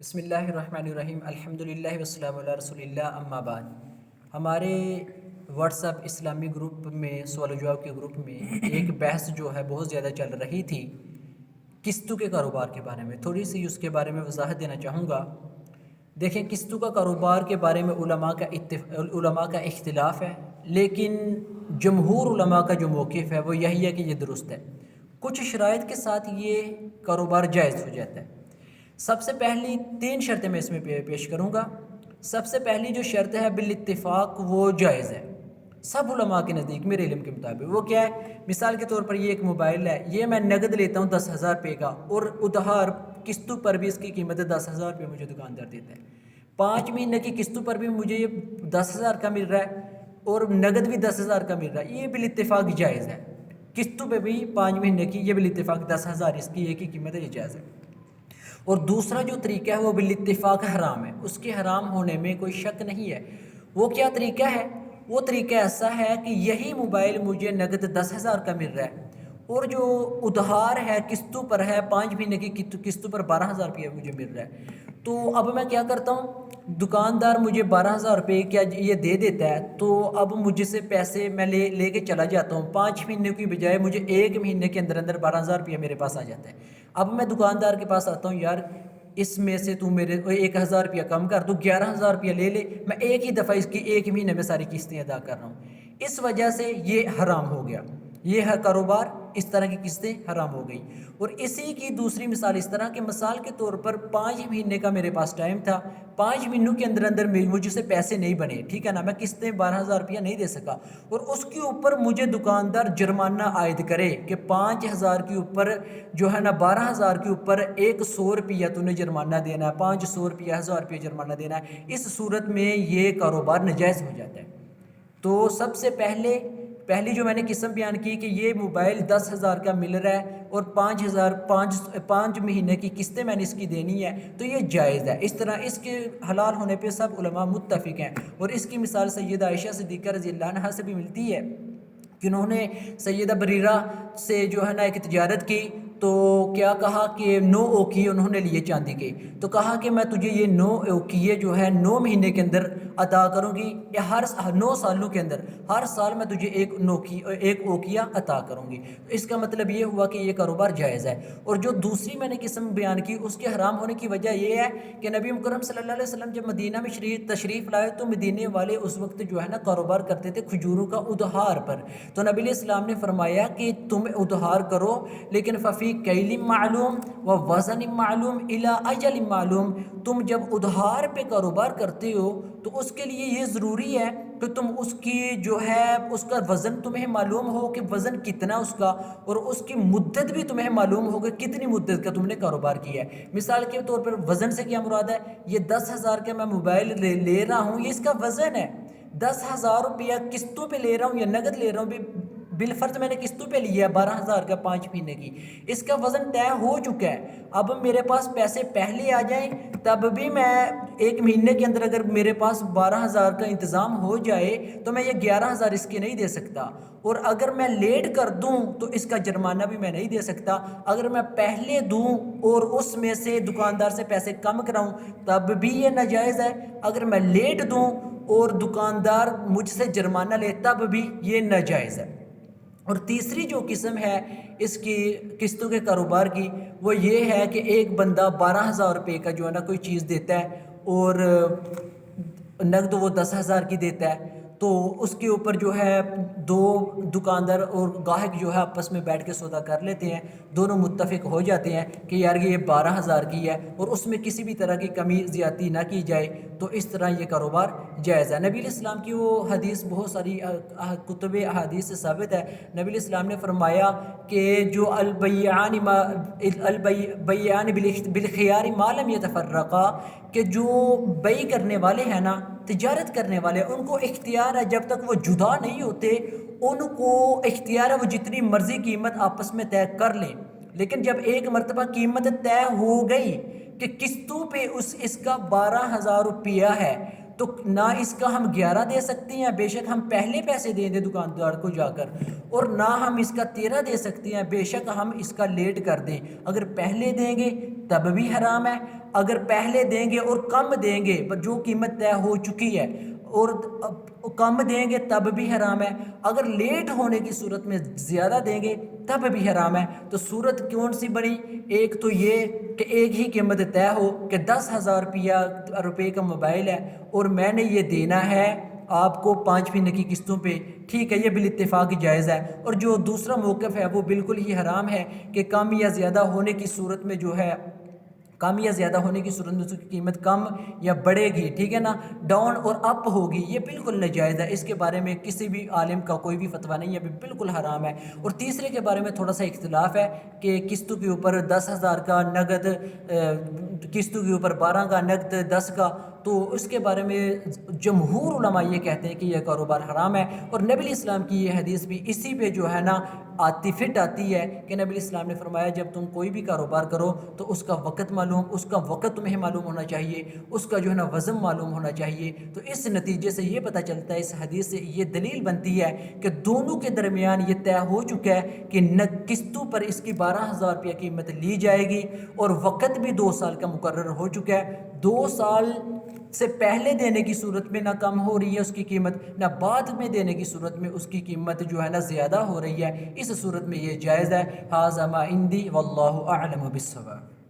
بسم اللہ الرحمن الرحیم الحمدللہ والسلام علی رسول اللہ اما بعد۔ ہمارے واٹس ایپ اسلامی گروپ میں سوال و جواب کے گروپ میں ایک بحث جو ہے بہت زیادہ چل رہی تھی قسطوں کے کاروبار کے بارے میں، تھوڑی سی اس کے بارے میں وضاحت دینا چاہوں گا۔ دیکھیں، قسطوں کا کاروبار کے بارے میں علماء کا اختلاف ہے، لیکن جمہور علماء کا جو موقف ہے وہ یہی ہے کہ یہ درست ہے۔ کچھ شرائط کے ساتھ یہ کاروبار جائز ہو جاتا ہے۔ سب سے پہلی 3 شرطیں میں اس میں پیش کروں گا۔ سب سے پہلی جو شرط ہے بالاتفاق وہ جائز ہے سب علماء کے نزدیک، میرے علم کے مطابق۔ وہ کیا ہے؟ مثال کے طور پر یہ ایک موبائل ہے، یہ میں نقد لیتا ہوں 10,000 روپے کا، اور ادھار قسطوں پر بھی اس کی قیمت 10,000 روپے مجھے دکاندار دیتا ہے۔ 5 مہینے کی قسطوں پر بھی مجھے یہ 10,000 کا مل رہا ہے اور نقد بھی 10,000 کا مل رہا ہے، یہ بالاتفاق جائز ہے۔ قسطوں پہ بھی 5 مہینے کی یہ بالاتفاق 10,000 اس کی ایک ہی قیمت ہے، یہ جائز ہے۔ اور دوسرا جو طریقہ ہے وہ بالاتفاق حرام ہے، اس کے حرام ہونے میں کوئی شک نہیں ہے۔ وہ کیا طریقہ ہے؟ وہ طریقہ ایسا ہے کہ یہی موبائل مجھے نقد 10,000 کا مل رہا ہے اور جو ادھار ہے قسطوں پر ہے 5 مہینے کی قسطوں پر 12,000 روپیہ مجھے مل رہا ہے۔ تو اب میں کیا کرتا ہوں، دکاندار مجھے 12,000 روپے کیا یہ دے دیتا ہے، تو اب مجھ سے پیسے میں لے کے چلا جاتا ہوں۔ 5 مہینے کی بجائے مجھے 1 مہینے کے اندر 12,000 روپیہ میرے پاس آ جاتا ہے۔ اب میں دکاندار کے پاس آتا ہوں، یار اس میں سے تو میرے 1,000 روپیہ کم کر، تو 11,000 روپیہ لے لے، میں ایک ہی دفعہ اس کی 1 مہینے میں ساری قسطیں ادا کر رہا ہوں۔ اس وجہ سے یہ حرام ہو گیا، یہ ہے کاروبار، اس طرح کی قسطیں حرام ہو گئی۔ اور اسی کی دوسری مثال اس طرح کہ مثال کے طور پر 5 مہینے کا میرے پاس ٹائم تھا، 5 مہینوں کے اندر مجھ سے پیسے نہیں بنے، ٹھیک ہے نا، میں قسطیں 12,000 روپیہ نہیں دے سکا، اور اس کے اوپر مجھے دکاندار جرمانہ عائد کرے کہ 5,000 کے اوپر جو ہے نا 12,000 کے اوپر 100 روپیہ تو نے جرمانہ دینا ہے، 500 روپیہ 1,000 روپیہ جرمانہ دینا ہے۔ اس صورت میں یہ کاروبار ناجائز ہو جاتا ہے۔ تو سب سے پہلی جو میں نے قسم بیان کی کہ یہ موبائل 10,000 کا مل رہا ہے اور 5 مہینے کی قسطیں میں نے اس کی دینی ہے، تو یہ جائز ہے۔ اس طرح اس کے حلال ہونے پہ سب علماء متفق ہیں، اور اس کی مثال سیدہ عائشہ صدیقہ رضی اللہ عنہا سے بھی ملتی ہے کہ انہوں نے سیدہ بریرہ سے جو ہے نا ایک تجارت کی، تو کیا کہا کہ 9 اوقیے انہوں نے لیے چاندی کے، تو کہا کہ میں تجھے یہ 9 اوقیے جو ہے 9 مہینے کے اندر عطا کروں گی، یا ہر 9 سالوں کے اندر ہر سال میں تجھے ایک اوقیہ عطا کروں گی۔ اس کا مطلب یہ ہوا کہ یہ کاروبار جائز ہے۔ اور جو دوسری میں نے قسم بیان کی، اس کے حرام ہونے کی وجہ یہ ہے کہ نبی مکرم صلی اللہ علیہ وسلم جب مدینہ میں تشریف لائے تو مدینے والے اس وقت جو ہے نا کاروبار کرتے تھے کھجوروں کا ادھار پر، تو نبی علیہ السلام نے فرمایا کہ تم ادھار کرو، لیکن ففی کیل معلوم و وزن معلوم الی اجل معلوم، تم جب ادھار پہ کاروبار کرتے ہو تو اس کے لیے یہ ضروری ہے کہ تم اس کی جو ہے اس کا وزن تمہیں معلوم ہو کہ وزن کتنا اس کا، اور اس کی مدت بھی تمہیں معلوم ہو کہ کتنی مدت کا تم نے کاروبار کیا ہے۔ مثال کے طور پر وزن سے کیا مراد ہے؟ یہ 10,000 کا میں موبائل لے رہا ہوں، یہ اس کا وزن ہے۔ 10,000 روپیہ قسطوں پہ لے رہا ہوں یا نقد لے رہا ہوں، بالفرض میں نے قسطوں پہ لیا ہے 12,000 کا 5 مہینے کی، اس کا وزن طے ہو چکا ہے۔ اب میرے پاس پیسے پہلے آ جائیں تب بھی میں 1 مہینے کے اندر اگر میرے پاس 12,000 کا انتظام ہو جائے تو میں یہ 11,000 اس کے نہیں دے سکتا، اور اگر میں لیٹ کر دوں تو اس کا جرمانہ بھی میں نہیں دے سکتا۔ اگر میں پہلے دوں اور اس میں سے دکاندار سے پیسے کم کراؤں تب بھی یہ ناجائز ہے، اگر میں لیٹ دوں اور دکاندار مجھ سے جرمانہ لے تب بھی یہ ناجائز ہے۔ اور تیسری جو قسم ہے اس کی قسطوں کے کاروبار کی، وہ یہ ہے کہ ایک بندہ 12,000 روپے کا جو ہے نا کوئی چیز دیتا ہے اور نقد وہ 10,000 کی دیتا ہے، تو اس کے اوپر جو ہے 2 دکاندار اور گاہک جو ہے آپس میں بیٹھ کے سودا کر لیتے ہیں، دونوں متفق ہو جاتے ہیں کہ یار یہ 12,000 کی ہے اور اس میں کسی بھی طرح کی کمی زیادتی نہ کی جائے، تو اس طرح یہ کاروبار جائز ہے۔ نبی علیہ السلام کی وہ حدیث بہت ساری کتب احادیث سے ثابت ہے۔ نبی علیہ السلام نے فرمایا کہ جو البیعان بالخیار ما لم یتفرقا، کہ جو بیع کرنے والے ہیں نا، تجارت کرنے والے، ان کو اختیار ہے جب تک وہ جدا نہیں ہوتے، ان کو اختیار ہے وہ جتنی مرضی قیمت آپس میں طے کر لیں، لیکن جب ایک مرتبہ قیمت طے ہو گئی کہ قسطوں پہ اس کا 12,000 روپیہ ہے، تو نہ اس کا ہم 11 دے سکتے ہیں، بے شک ہم پہلے پیسے دیں دیں دکاندار کو جا کر، اور نہ ہم اس کا 13 دے سکتے ہیں، بے شک ہم اس کا لیٹ کر دیں۔ اگر پہلے دیں گے تب بھی حرام ہے، اگر پہلے دیں گے اور کم دیں گے پر جو قیمت طے ہو چکی ہے اور کم دیں گے تب بھی حرام ہے، اگر لیٹ ہونے کی صورت میں زیادہ دیں گے تب بھی حرام ہے۔ تو صورت کون سی بنی؟ ایک تو یہ کہ ایک ہی قیمت طے ہو کہ 10,000 روپے کا موبائل ہے اور میں نے یہ دینا ہے آپ کو 5 مہینے کی قسطوں پہ، ٹھیک ہے، یہ بالاتفاق جائز ہے۔ اور جو دوسرا موقف ہے وہ بالکل ہی حرام ہے کہ کم یا زیادہ ہونے کی صورت میں جو ہے کم یا زیادہ ہونے کی صورت میں اس کی قیمت کم یا بڑھے گی، ٹھیک ہے نا، ڈاؤن اور اپ ہوگی، یہ بالکل ناجائز ہے، اس کے بارے میں کسی بھی عالم کا کوئی بھی فتویٰ نہیں ہے، بالکل حرام ہے۔ اور تیسرے کے بارے میں تھوڑا سا اختلاف ہے کہ قسطوں کے اوپر 10,000 کا نقد، قسطوں کے اوپر 12 کا نقد، 10 کا، تو اس کے بارے میں جمہور علماء یہ کہتے ہیں کہ یہ کاروبار حرام ہے۔ اور نبی علیہ السلام کی یہ حدیث بھی اسی پہ جو ہے نا فٹ آتی ہے کہ نبی علیہ السلام نے فرمایا جب تم کوئی بھی کاروبار کرو تو اس کا وقت تمہیں معلوم ہونا چاہیے، اس کا جو ہے نا وزن معلوم ہونا چاہیے۔ تو اس نتیجے سے یہ پتہ چلتا ہے، اس حدیث سے یہ دلیل بنتی ہے کہ دونوں کے درمیان یہ طے ہو چکا ہے کہ قسطوں پر اس کی 12,000 روپیہ قیمت لی جائے گی اور وقت بھی 2 سال کا مقرر ہو چکا ہے۔ 2 سال سے پہلے دینے کی صورت میں نہ کم ہو رہی ہے اس کی قیمت، نہ بعد میں دینے کی صورت میں اس کی قیمت جو ہے نا زیادہ ہو رہی ہے، اس صورت میں یہ جائز ہے۔ ھذا ما عندی واللہ اعلم بالصواب۔